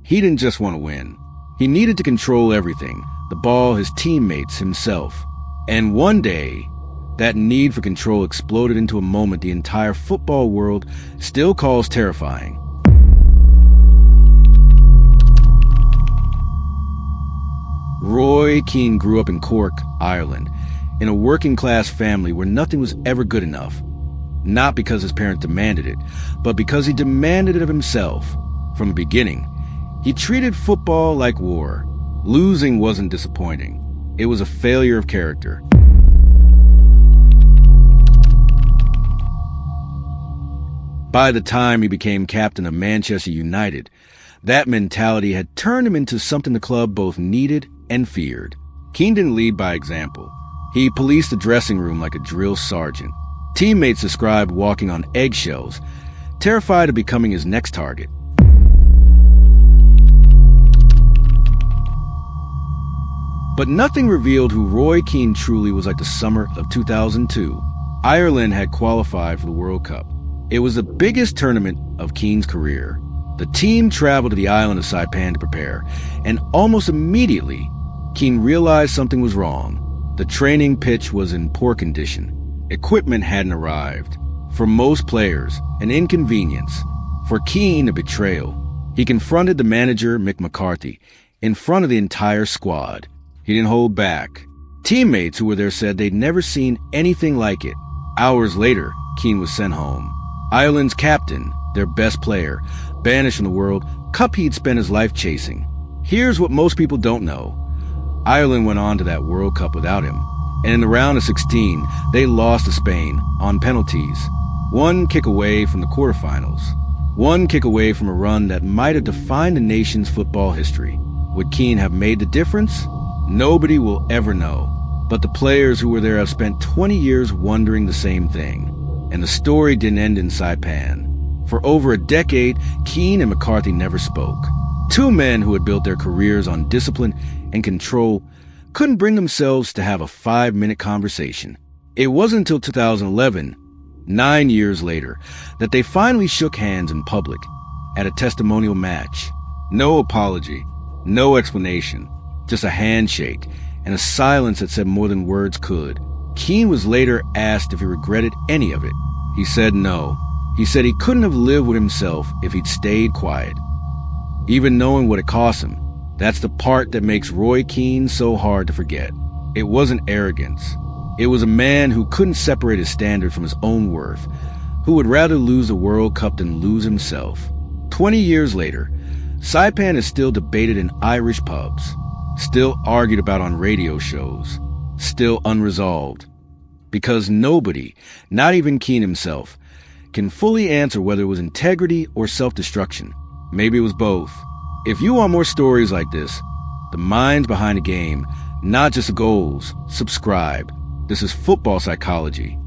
He didn't just want to win. He needed to control everything, the ball, his teammates, himself. And one day, that need for control exploded into a moment the entire football world still calls terrifying. Roy Keane grew up in Cork, Ireland, in a working-class family where nothing was ever good enough. Not because his parents demanded it, but because he demanded it of himself. From the beginning, he treated football like war. Losing wasn't disappointing. It was a failure of character. By the time he became captain of Manchester United, that mentality had turned him into something the club both needed and feared. Keane didn't lead by example. He policed the dressing room like a drill sergeant. Teammates described walking on eggshells, terrified of becoming his next target. But nothing revealed who Roy Keane truly was like the summer of 2002. Ireland had qualified for the World Cup. It was the biggest tournament of Keane's career. The team traveled to the island of Saipan to prepare, and almost immediately, Keane realized something was wrong. The training pitch was in poor condition. Equipment hadn't arrived. For most players, an inconvenience. For Keane, a betrayal. He confronted the manager, Mick McCarthy, in front of the entire squad. He didn't hold back. Teammates who were there said they'd never seen anything like it. Hours later, Keane was sent home. Ireland's captain, their best player, banished from the World Cup he'd spent his life chasing. Here's what most people don't know. Ireland went on to that World Cup without him. And in the round of 16, they lost to Spain on penalties. One kick away from the quarterfinals. One kick away from a run that might have defined the nation's football history. Would Keane have made the difference? Nobody will ever know. But the players who were there have spent 20 years wondering the same thing. And the story didn't end in Saipan. For over a decade, Keane and McCarthy never spoke. Two men who had built their careers on discipline and control couldn't bring themselves to have a 5-minute conversation. It wasn't until 2011, 9 years later, that they finally shook hands in public at a testimonial match. No apology, no explanation, just a handshake and a silence that said more than words could. Keane was later asked if he regretted any of it. He said no. He said he couldn't have lived with himself if he'd stayed quiet. Even knowing what it cost him, that's the part that makes Roy Keane so hard to forget. It wasn't arrogance. It was a man who couldn't separate his standard from his own worth, who would rather lose the World Cup than lose himself. 20 years later, Saipan is still debated in Irish pubs, still argued about on radio shows, still unresolved. Because nobody, not even Keane himself, can fully answer whether it was integrity or self-destruction. Maybe it was both. If you want more stories like this, the minds behind the game, not just the goals, subscribe. This is Football Psychology.